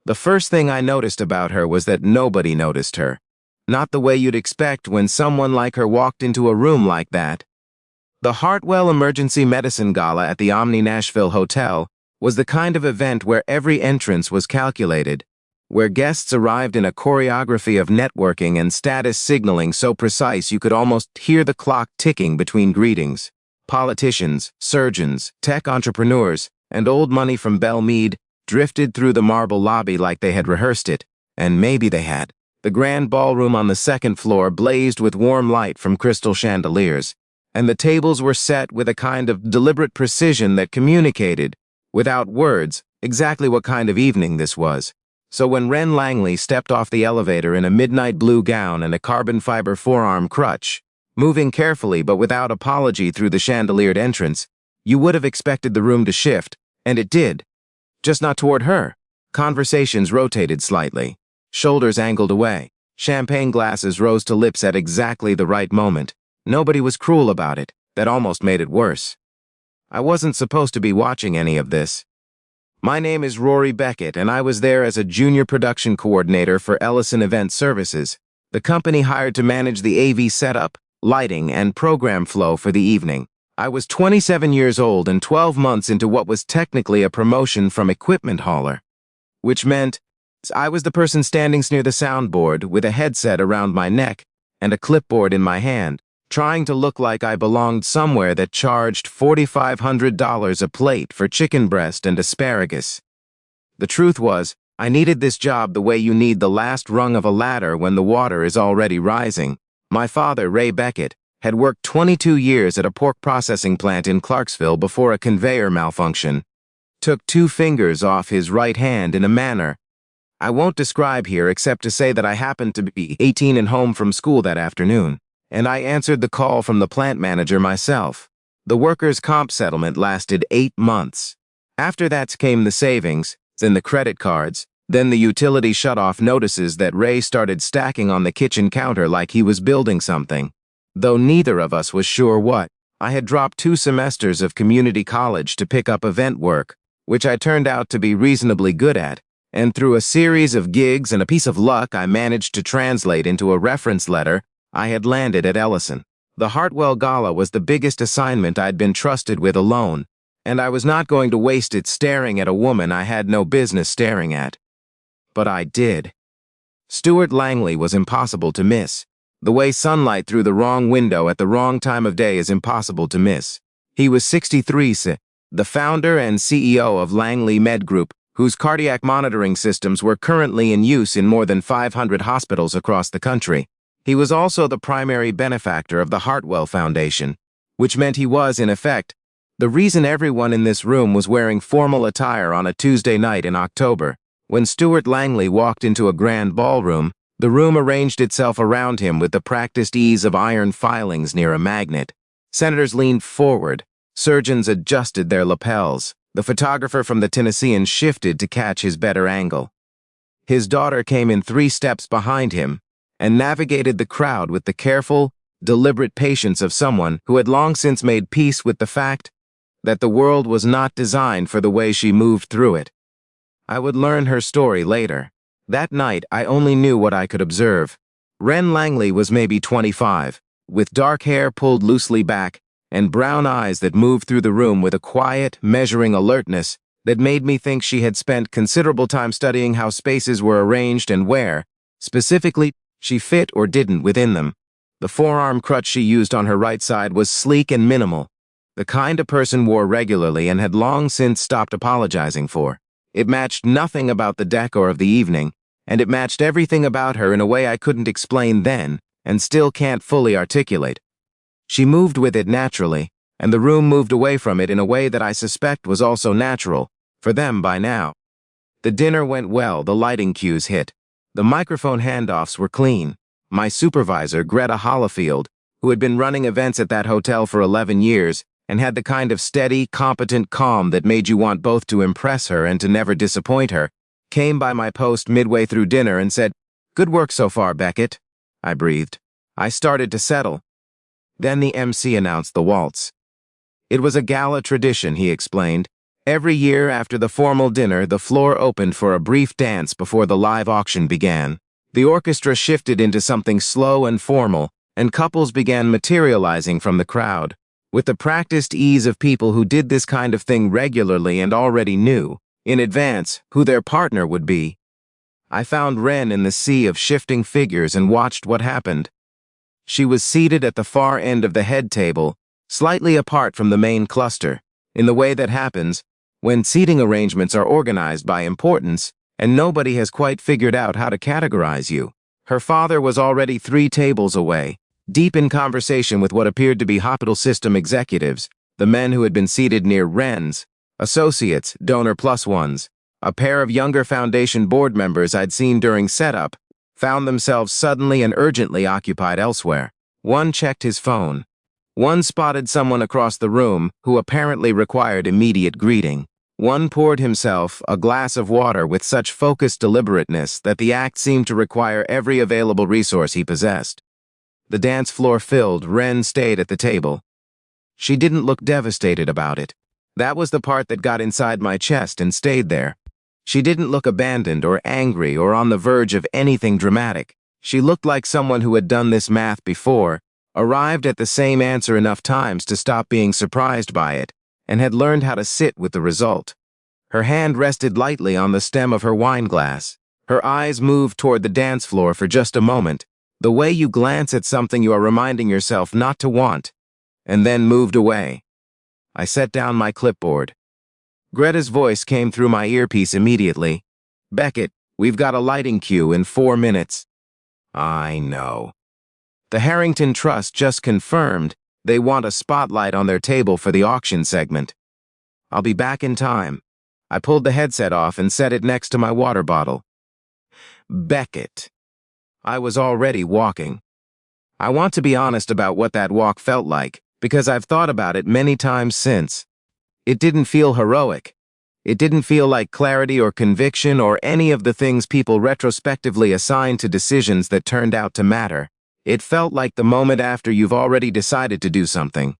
The first thing I noticed about her was that nobody noticed her. Not the way you'd expect when someone like her walked into a room like that. The Hartwell Emergency Medicine Gala at the Omni Nashville Hotel was the kind of event where every entrance was calculated, where guests arrived in a choreography of networking and status signaling so precise you could almost hear the clock ticking between greetings. Politicians, surgeons, tech entrepreneurs, and old money from Belle Meade drifted through the marble lobby like they had rehearsed it, and maybe they had. The grand ballroom on the second floor blazed with warm light from crystal chandeliers, and the tables were set with a kind of deliberate precision that communicated, without words, exactly what kind of evening this was. So when Wren Langley stepped off the elevator in a midnight blue gown and a carbon fiber forearm crutch, moving carefully but without apology through the chandeliered entrance, you would have expected the room to shift, and it did. Just not toward her. Conversations rotated slightly. Shoulders angled away. Champagne glasses rose to lips at exactly the right moment. Nobody was cruel about it. That almost made it worse. I wasn't supposed to be watching any of this. My name is Rory Beckett, and I was there as a junior production coordinator for Ellison Event Services, the company hired to manage the AV setup, lighting, and program flow for the evening. I was 27 years old and 12 months into what was technically a promotion from equipment hauler, which meant I was the person standing near the soundboard with a headset around my neck and a clipboard in my hand, trying to look like I belonged somewhere that charged $4,500 a plate for chicken breast and asparagus. The truth was, I needed this job the way you need the last rung of a ladder when the water is already rising. My father, Ray Beckett, had worked 22 years at a pork processing plant in Clarksville before a conveyor malfunction took 2 fingers off his right hand in a manner I won't describe here except to say that I happened to be 18 and home from school that afternoon, and I answered the call from the plant manager myself. The workers' comp settlement lasted 8 months. After that came the savings, then the credit cards, then the utility shut-off notices that Ray started stacking on the kitchen counter like he was building something. Though neither of us was sure what, I had dropped 2 semesters of community college to pick up event work, which I turned out to be reasonably good at, and through a series of gigs and a piece of luck I managed to translate into a reference letter, I had landed at Ellison. The Hartwell Gala was the biggest assignment I'd been trusted with alone, and I was not going to waste it staring at a woman I had no business staring at. But I did. Stuart Langley was impossible to miss. The way sunlight through the wrong window at the wrong time of day is impossible to miss. He was 63, the founder and CEO of Langley Med Group, whose cardiac monitoring systems were currently in use in more than 500 hospitals across the country. He was also the primary benefactor of the Hartwell Foundation, which meant he was, in effect, the reason everyone in this room was wearing formal attire on a Tuesday night in October. When Stuart Langley walked into a grand ballroom, the room arranged itself around him with the practiced ease of iron filings near a magnet. Senators leaned forward. Surgeons adjusted their lapels. The photographer from the Tennessean shifted to catch his better angle. His daughter came in 3 steps behind him and navigated the crowd with the careful, deliberate patience of someone who had long since made peace with the fact that the world was not designed for the way she moved through it. I would learn her story later. That night, I only knew what I could observe. Wren Langley was maybe 25, with dark hair pulled loosely back and brown eyes that moved through the room with a quiet, measuring alertness that made me think she had spent considerable time studying how spaces were arranged and where, specifically, she fit or didn't within them. The forearm crutch she used on her right side was sleek and minimal, the kind a person wore regularly and had long since stopped apologizing for. It matched nothing about the decor of the evening, and it matched everything about her in a way I couldn't explain then and still can't fully articulate. She moved with it naturally, and the room moved away from it in a way that I suspect was also natural, for them by now. The dinner went well, the lighting cues hit. The microphone handoffs were clean. My supervisor, Greta Hollifield, who had been running events at that hotel for 11 years and had the kind of steady, competent calm that made you want both to impress her and to never disappoint her, came by my post midway through dinner and said, "Good work so far, Beckett." I breathed. I started to settle. Then the MC announced the waltz. It was a gala tradition, he explained. Every year after the formal dinner, the floor opened for a brief dance before the live auction began. The orchestra shifted into something slow and formal, and couples began materializing from the crowd. With the practiced ease of people who did this kind of thing regularly and already knew, in advance, who their partner would be, I found Ren in the sea of shifting figures and watched what happened. She was seated at the far end of the head table, slightly apart from the main cluster, in the way that happens when seating arrangements are organized by importance and nobody has quite figured out how to categorize you. Her father was already 3 tables away, deep in conversation with what appeared to be hospital system executives, the men who had been seated near Ren's, associates, donor plus ones. A pair of younger foundation board members I'd seen during setup found themselves suddenly and urgently occupied elsewhere. One checked his phone. One spotted someone across the room who apparently required immediate greeting. One poured himself a glass of water with such focused deliberateness that the act seemed to require every available resource he possessed. The dance floor filled. Ren stayed at the table. She didn't look devastated about it. That was the part that got inside my chest and stayed there. She didn't look abandoned or angry or on the verge of anything dramatic. She looked like someone who had done this math before, arrived at the same answer enough times to stop being surprised by it, and had learned how to sit with the result. Her hand rested lightly on the stem of her wine glass. Her eyes moved toward the dance floor for just a moment, the way you glance at something you are reminding yourself not to want, and then moved away. I set down my clipboard. Greta's voice came through my earpiece immediately. "Beckett, we've got a lighting cue in 4 minutes." I know. The Harrington Trust just confirmed they want a spotlight on their table for the auction segment. I'll be back in time. I pulled the headset off and set it next to my water bottle. Beckett. I was already walking. I want to be honest about what that walk felt like, because I've thought about it many times since. It didn't feel heroic. It didn't feel like clarity or conviction or any of the things people retrospectively assign to decisions that turned out to matter. It felt like the moment after you've already decided to do something,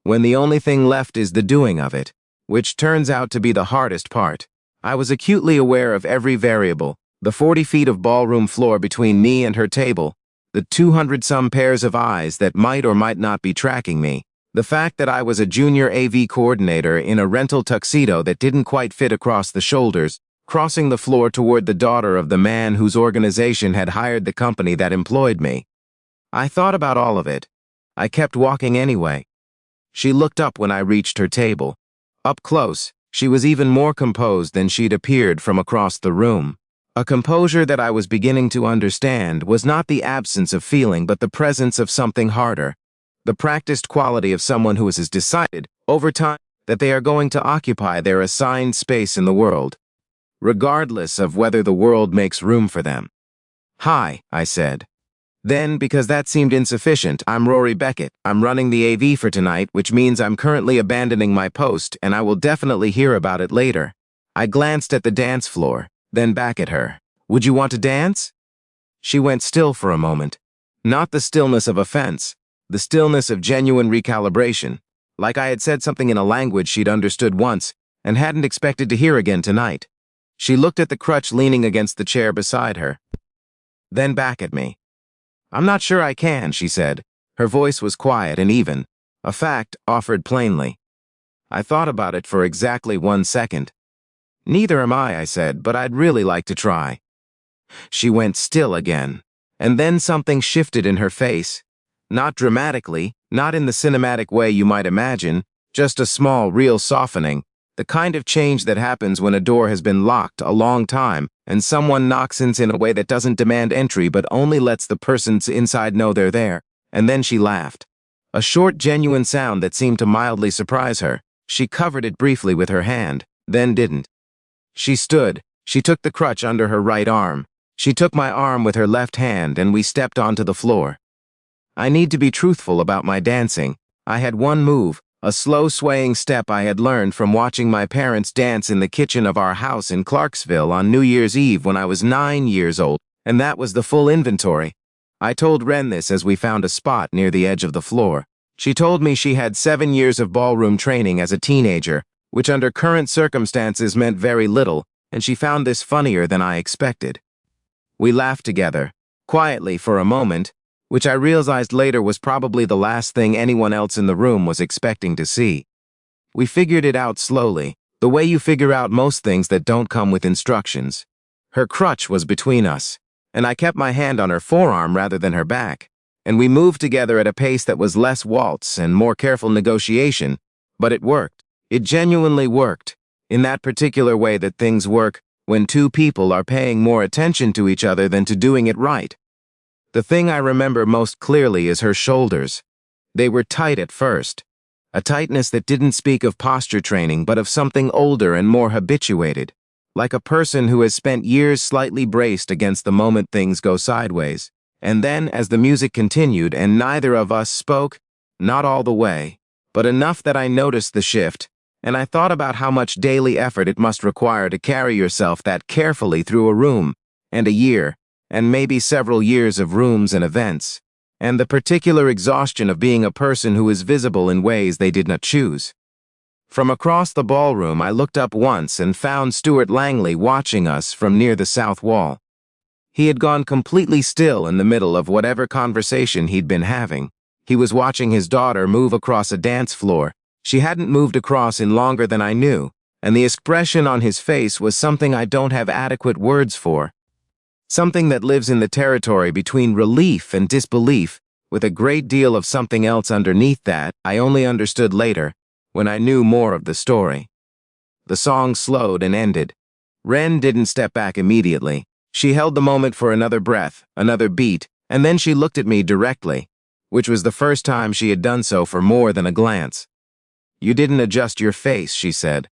when the only thing left is the doing of it, which turns out to be the hardest part. I was acutely aware of every variable, the 40 feet of ballroom floor between me and her table, the 200-some pairs of eyes that might or might not be tracking me, the fact that I was a junior AV coordinator in a rental tuxedo that didn't quite fit across the shoulders, crossing the floor toward the daughter of the man whose organization had hired the company that employed me. I thought about all of it. I kept walking anyway. She looked up when I reached her table. Up close, she was even more composed than she'd appeared from across the room. A composure that I was beginning to understand was not the absence of feeling but the presence of something harder. The practiced quality of someone who has decided, over time, that they are going to occupy their assigned space in the world, regardless of whether the world makes room for them. "Hi," I said. Then, because that seemed insufficient, "I'm Rory Beckett. I'm running the AV for tonight, which means I'm currently abandoning my post, and I will definitely hear about it later." I glanced at the dance floor, then back at her. "Would you want to dance?" She went still for a moment. Not the stillness of offense, the stillness of genuine recalibration, like I had said something in a language she'd understood once and hadn't expected to hear again tonight. She looked at the crutch leaning against the chair beside her, then back at me. "I'm not sure I can," she said. Her voice was quiet and even, a fact offered plainly. I thought about it for exactly 1 second. "Neither am I," said, "but I'd really like to try." She went still again, and then something shifted in her face. Not dramatically, not in the cinematic way you might imagine, just a small, real softening, the kind of change that happens when a door has been locked a long time and someone knocks in a way that doesn't demand entry but only lets the person inside know they're there. And then she laughed. A short, genuine sound that seemed to mildly surprise her. She covered it briefly with her hand, then didn't. She stood. She took the crutch under her right arm. She took my arm with her left hand and we stepped onto the floor. I need to be truthful about my dancing. I had one move, a slow swaying step I had learned from watching my parents dance in the kitchen of our house in Clarksville on New Year's Eve when I was 9 years old, and that was the full inventory. I told Ren this as we found a spot near the edge of the floor. She told me she had 7 years of ballroom training as a teenager, which under current circumstances meant very little, and she found this funnier than I expected. We laughed together, quietly for a moment, which I realized later was probably the last thing anyone else in the room was expecting to see. We figured it out slowly, the way you figure out most things that don't come with instructions. Her crutch was between us, and I kept my hand on her forearm rather than her back, and we moved together at a pace that was less waltz and more careful negotiation, but it worked. It genuinely worked, in that particular way that things work when two people are paying more attention to each other than to doing it right. The thing I remember most clearly is her shoulders. They were tight at first, a tightness that didn't speak of posture training but of something older and more habituated, like a person who has spent years slightly braced against the moment things go sideways. And then, as the music continued and neither of us spoke, not all the way, but enough that I noticed the shift, and I thought about how much daily effort it must require to carry yourself that carefully through a room, and a year, and maybe several years of rooms and events, and the particular exhaustion of being a person who is visible in ways they did not choose. From across the ballroom, I looked up once and found Stuart Langley watching us from near the south wall. He had gone completely still in the middle of whatever conversation he'd been having. He was watching his daughter move across a dance floor. She hadn't moved across in longer than I knew, and the expression on his face was something I don't have adequate words for. Something that lives in the territory between relief and disbelief, with a great deal of something else underneath that I only understood later, when I knew more of the story. The song slowed and ended. Ren didn't step back immediately. She held the moment for another breath, another beat, and then she looked at me directly, which was the first time she had done so for more than a glance. "You didn't adjust your face," she said.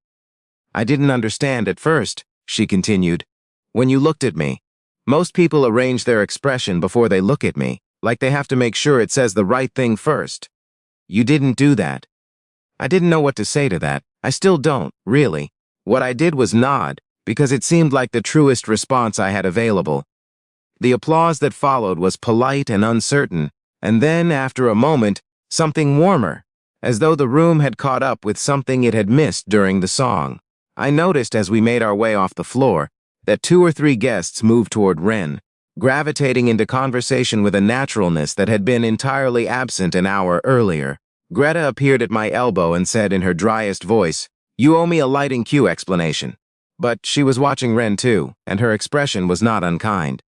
"I didn't understand at first," she continued. "When you looked at me, most people arrange their expression before they look at me, like they have to make sure it says the right thing first. You didn't do that." I didn't know what to say to that. I still don't, really. What I did was nod, because it seemed like the truest response I had available. The applause that followed was polite and uncertain, and then, after a moment, something warmer, as though the room had caught up with something it had missed during the song. I noticed as we made our way off the floor that 2 or 3 guests moved toward Ren, gravitating into conversation with a naturalness that had been entirely absent an hour earlier. Greta appeared at my elbow and said in her driest voice, "You owe me a lighting cue explanation." But she was watching Ren too, and her expression was not unkind.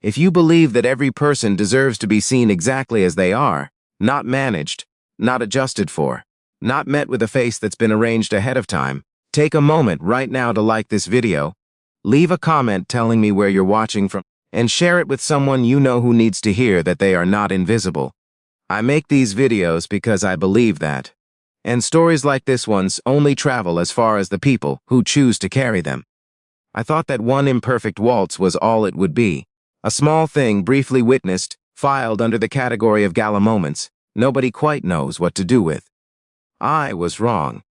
If you believe that every person deserves to be seen exactly as they are, not managed, not adjusted for, not met with a face that's been arranged ahead of time, take a moment right now to like this video, leave a comment telling me where you're watching from, and share it with someone you know who needs to hear that they are not invisible. I make these videos because I believe that. And stories like this one's only travel as far as the people who choose to carry them. I thought that one imperfect waltz was all it would be. A small thing briefly witnessed, filed under the category of gala moments, nobody quite knows what to do with. I was wrong.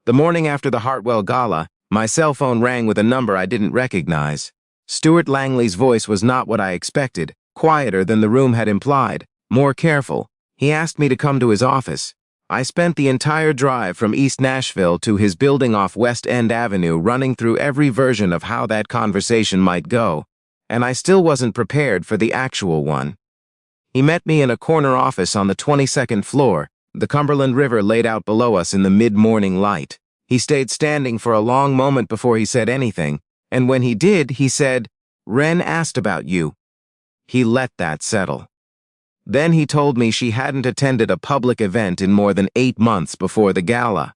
The morning after the Hartwell Gala, my cell phone rang with a number I didn't recognize. Stuart Langley's voice was not what I expected, quieter than the room had implied, more careful. He asked me to come to his office. I spent the entire drive from East Nashville to his building off West End Avenue running through every version of how that conversation might go, and I still wasn't prepared for the actual one. He met me in a corner office on the 22nd floor, the Cumberland River laid out below us in the mid-morning light. He stayed standing for a long moment before he said anything, and when he did, he said, "Ren asked about you." He let that settle. Then he told me she hadn't attended a public event in more than 8 months before the gala,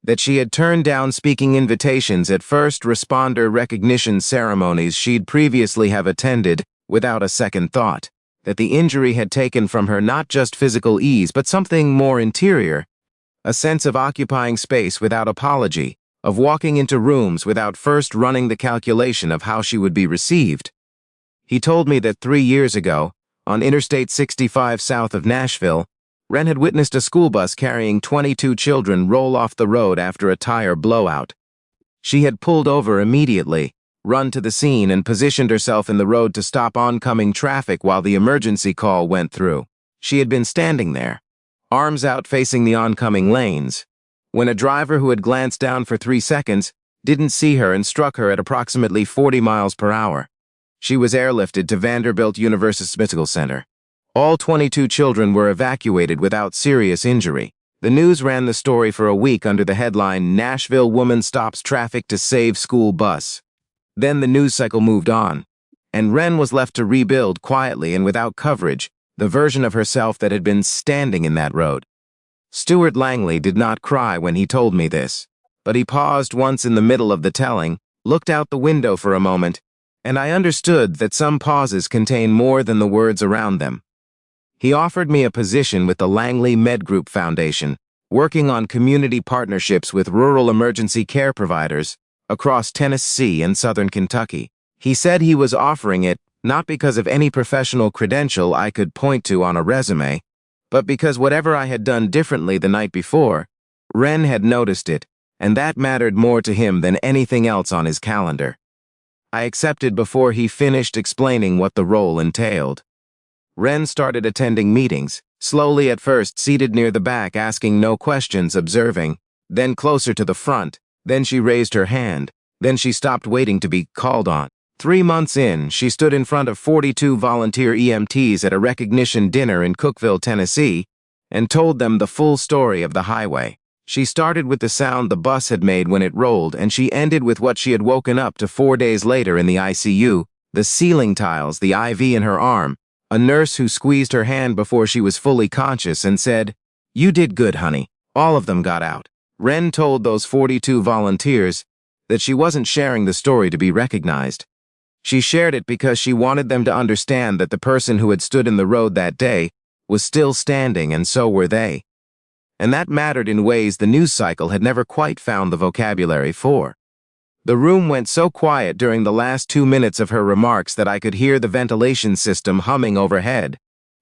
that she had turned down speaking invitations at first responder recognition ceremonies she'd previously have attended without a second thought, that the injury had taken from her not just physical ease but something more interior, a sense of occupying space without apology, of walking into rooms without first running the calculation of how she would be received. He told me that 3 years ago, on Interstate 65 south of Nashville, Ren had witnessed a school bus carrying 22 children roll off the road after a tire blowout. She had pulled over immediately, run to the scene, and positioned herself in the road to stop oncoming traffic while the emergency call went through. She had been standing there, arms out facing the oncoming lanes, when a driver who had glanced down for 3 seconds didn't see her and struck her at approximately 40 miles per hour. She was airlifted to Vanderbilt University Medical Center. All 22 children were evacuated without serious injury. The news ran the story for a week under the headline, "Nashville Woman Stops Traffic to Save School Bus." Then the news cycle moved on, and Wren was left to rebuild quietly and without coverage the version of herself that had been standing in that road. Stuart Langley did not cry when he told me this, but he paused once in the middle of the telling, looked out the window for a moment, and I understood that some pauses contain more than the words around them. He offered me a position with the Langley Med Group Foundation, working on community partnerships with rural emergency care providers across Tennessee and southern Kentucky. He said he was offering it not because of any professional credential I could point to on a resume, but because whatever I had done differently the night before, Wren had noticed it, and that mattered more to him than anything else on his calendar. I accepted before he finished explaining what the role entailed. Wren started attending meetings, slowly at first seated near the back asking no questions, observing, then closer to the front, then she raised her hand, then she stopped waiting to be called on. 3 months in, she stood in front of 42 volunteer EMTs at a recognition dinner in Cookeville, Tennessee, and told them the full story of the highway. She started with the sound the bus had made when it rolled, and she ended with what she had woken up to 4 days later in the ICU, the ceiling tiles, the IV in her arm, a nurse who squeezed her hand before she was fully conscious and said, "You did good, honey." All of them got out. Wren told those 42 volunteers that she wasn't sharing the story to be recognized. She shared it because she wanted them to understand that the person who had stood in the road that day was still standing, and so were they. And that mattered in ways the news cycle had never quite found the vocabulary for. The room went so quiet during the last 2 minutes of her remarks that I could hear the ventilation system humming overhead,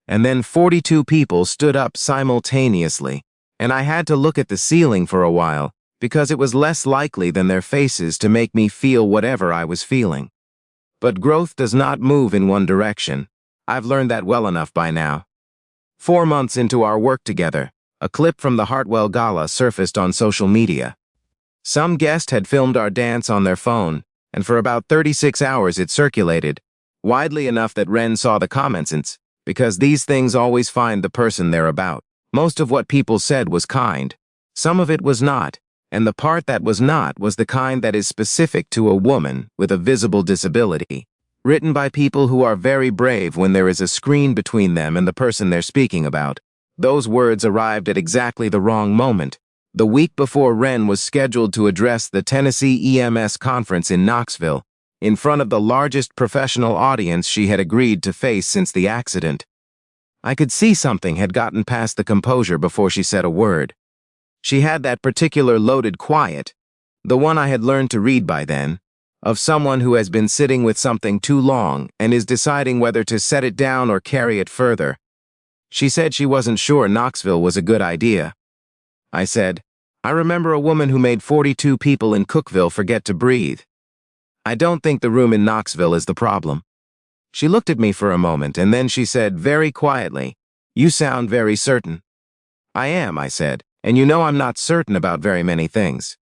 and then 42 people stood up simultaneously, and I had to look at the ceiling for a while because it was less likely than their faces to make me feel whatever I was feeling. But growth does not move in one direction. I've learned that well enough by now. 4 months into our work together, a clip from the Hartwell Gala surfaced on social media. Some guest had filmed our dance on their phone, and for about 36 hours it circulated, widely enough that Wren saw the comments, because these things always find the person they're about. Most of what people said was kind. Some of it was not, and the part that was not was the kind that is specific to a woman with a visible disability, written by people who are very brave when there is a screen between them and the person they're speaking about. Those words arrived at exactly the wrong moment, the week before Wren was scheduled to address the Tennessee EMS conference in Knoxville, in front of the largest professional audience she had agreed to face since the accident. I could see something had gotten past the composure before she said a word. She had that particular loaded quiet, the one I had learned to read by then, of someone who has been sitting with something too long and is deciding whether to set it down or carry it further. She said she wasn't sure Knoxville was a good idea. I said, "I remember a woman who made 42 people in Cookeville forget to breathe. I don't think the room in Knoxville is the problem." She looked at me for a moment, and then she said very quietly, "You sound very certain." "I am," I said, "and you know I'm not certain about very many things."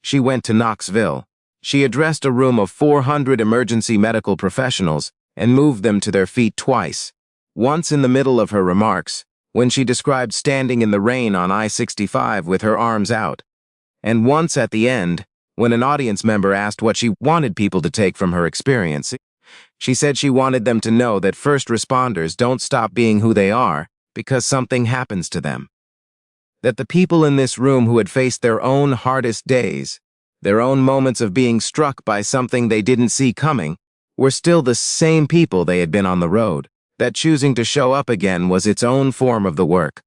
She went to Knoxville. She addressed a room of 400 emergency medical professionals and moved them to their feet twice, once in the middle of her remarks, when she described standing in the rain on I-65 with her arms out, and once at the end, when an audience member asked what she wanted people to take from her experience. She said she wanted them to know that first responders don't stop being who they are because something happens to them. That the people in this room who had faced their own hardest days, their own moments of being struck by something they didn't see coming, were still the same people they had been on the road. That choosing to show up again was its own form of the work.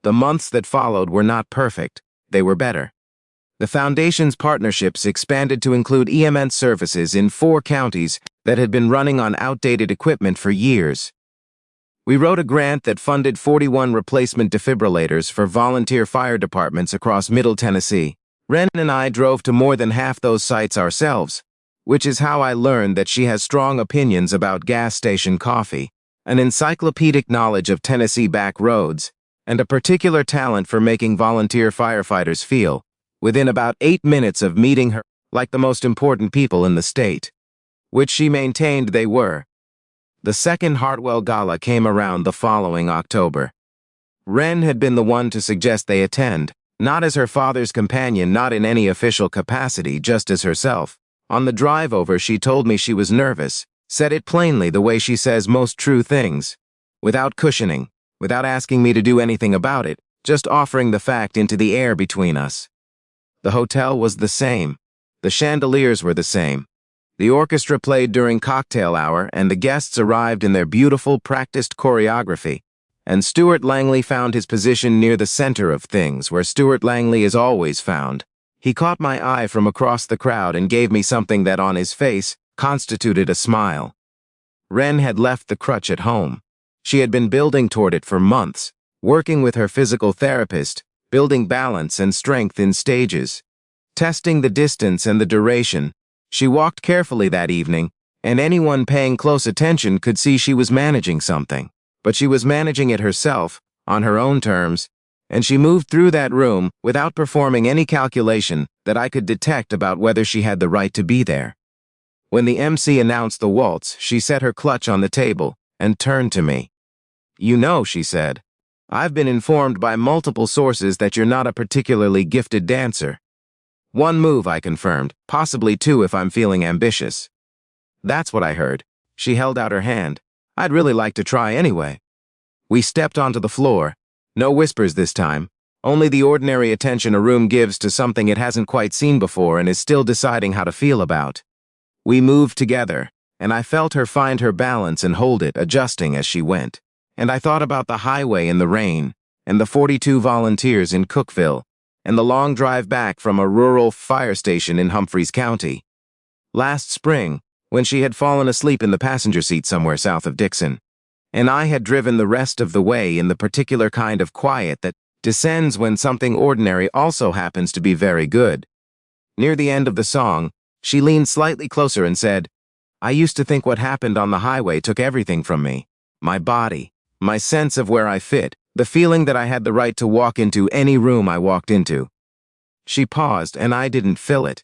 The months that followed were not perfect, they were better. The Foundation's partnerships expanded to include EMS services in 4 counties that had been running on outdated equipment for years. We wrote a grant that funded 41 replacement defibrillators for volunteer fire departments across Middle Tennessee. Wren and I drove to more than half those sites ourselves, which is how I learned that she has strong opinions about gas station coffee, an encyclopedic knowledge of Tennessee back roads, and a particular talent for making volunteer firefighters feel, within about 8 minutes of meeting her, like the most important people in the state, which she maintained they were. The second Hartwell Gala came around the following October. Wren had been the one to suggest they attend, not as her father's companion, not in any official capacity, just as herself. On the drive over, she told me she was nervous, said it plainly the way she says most true things, without cushioning, without asking me to do anything about it, just offering the fact into the air between us. The hotel was the same. The chandeliers were the same. The orchestra played during cocktail hour, and the guests arrived in their beautiful, practiced choreography. And Stuart Langley found his position near the center of things, where Stuart Langley is always found. He caught my eye from across the crowd and gave me something that on his face constituted a smile. Wren had left the crutch at home. She had been building toward it for months, working with her physical therapist, building balance and strength in stages, testing the distance and the duration. She walked carefully that evening, and anyone paying close attention could see she was managing something. But she was managing it herself, on her own terms, and she moved through that room without performing any calculation that I could detect about whether she had the right to be there. When the MC announced the waltz, she set her clutch on the table and turned to me. "You know," she said, "I've been informed by multiple sources that you're not a particularly gifted dancer." "One move," I confirmed, "possibly two if I'm feeling ambitious." "That's what I heard." She held out her hand. "I'd really like to try anyway." We stepped onto the floor. No whispers this time, only the ordinary attention a room gives to something it hasn't quite seen before and is still deciding how to feel about. We moved together, and I felt her find her balance and hold it, adjusting as she went. And I thought about the highway in the rain, and the 42 volunteers in Cookeville, and the long drive back from a rural fire station in Humphreys County. Last spring, when she had fallen asleep in the passenger seat somewhere south of Dixon, and I had driven the rest of the way in the particular kind of quiet that descends when something ordinary also happens to be very good. Near the end of the song, she leaned slightly closer and said, "I used to think what happened on the highway took everything from me. My body, my sense of where I fit, the feeling that I had the right to walk into any room I walked into." She paused, and I didn't fill it.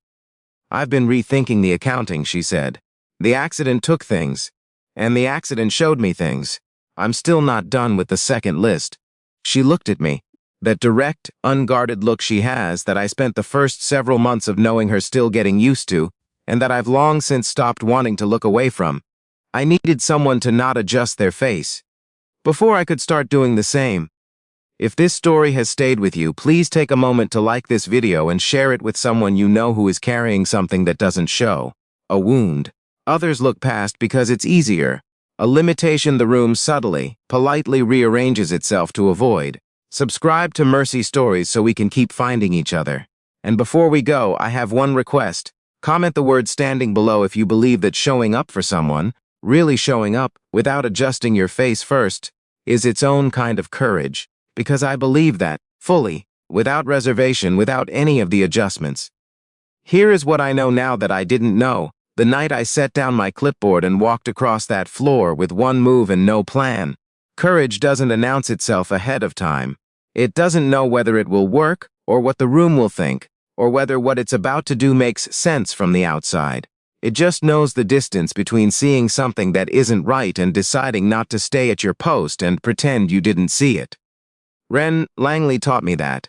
"I've been rethinking the accounting," she said. "The accident took things, and the accident showed me things. I'm still not done with the second list." She looked at me, that direct, unguarded look she has that I spent the first several months of knowing her still getting used to, and that I've long since stopped wanting to look away from. I needed someone to not adjust their face, before I could start doing the same. If this story has stayed with you, please take a moment to like this video and share it with someone you know who is carrying something that doesn't show. A wound others look past because it's easier. A limitation the room subtly, politely rearranges itself to avoid. Subscribe to Mercy Stories so we can keep finding each other. And before we go, I have one request. Comment the word standing below if you believe that showing up for someone, really showing up, without adjusting your face first, is its own kind of courage. Because I believe that, fully, without reservation, without any of the adjustments. Here is what I know now that I didn't know. The night I set down my clipboard and walked across that floor with one move and no plan. Courage doesn't announce itself ahead of time. It doesn't know whether it will work, or what the room will think, or whether what it's about to do makes sense from the outside. It just knows the distance between seeing something that isn't right and deciding not to stay at your post and pretend you didn't see it. Wren Langley taught me that.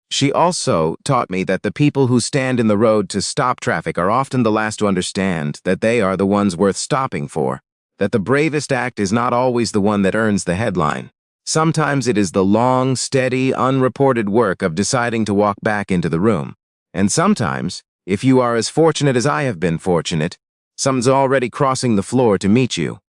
She also taught me that the people who stand in the road to stop traffic are often the last to understand that they are the ones worth stopping for, that the bravest act is not always the one that earns the headline. Sometimes it is the long, steady, unreported work of deciding to walk back into the room. And sometimes, if you are as fortunate as I have been fortunate, someone's already crossing the floor to meet you.